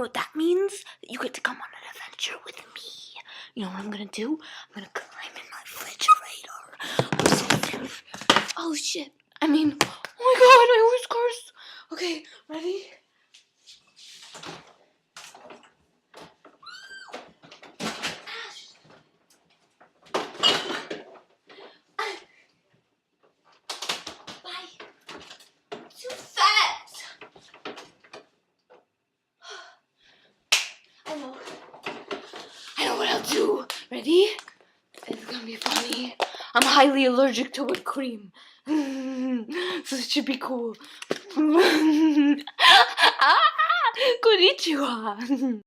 know what that means? That you get to come on an adventure with me. You know what I'm gonna do? I'm gonna climb in my refrigerator. I'm so scared. Oh shit. I mean, oh my god, I always curse. Okay, ready? Too fast. I know what I'll do. Ready? It's gonna be funny. I'm highly allergic to whipped cream. So it should be cool. Ah, konnichiwa.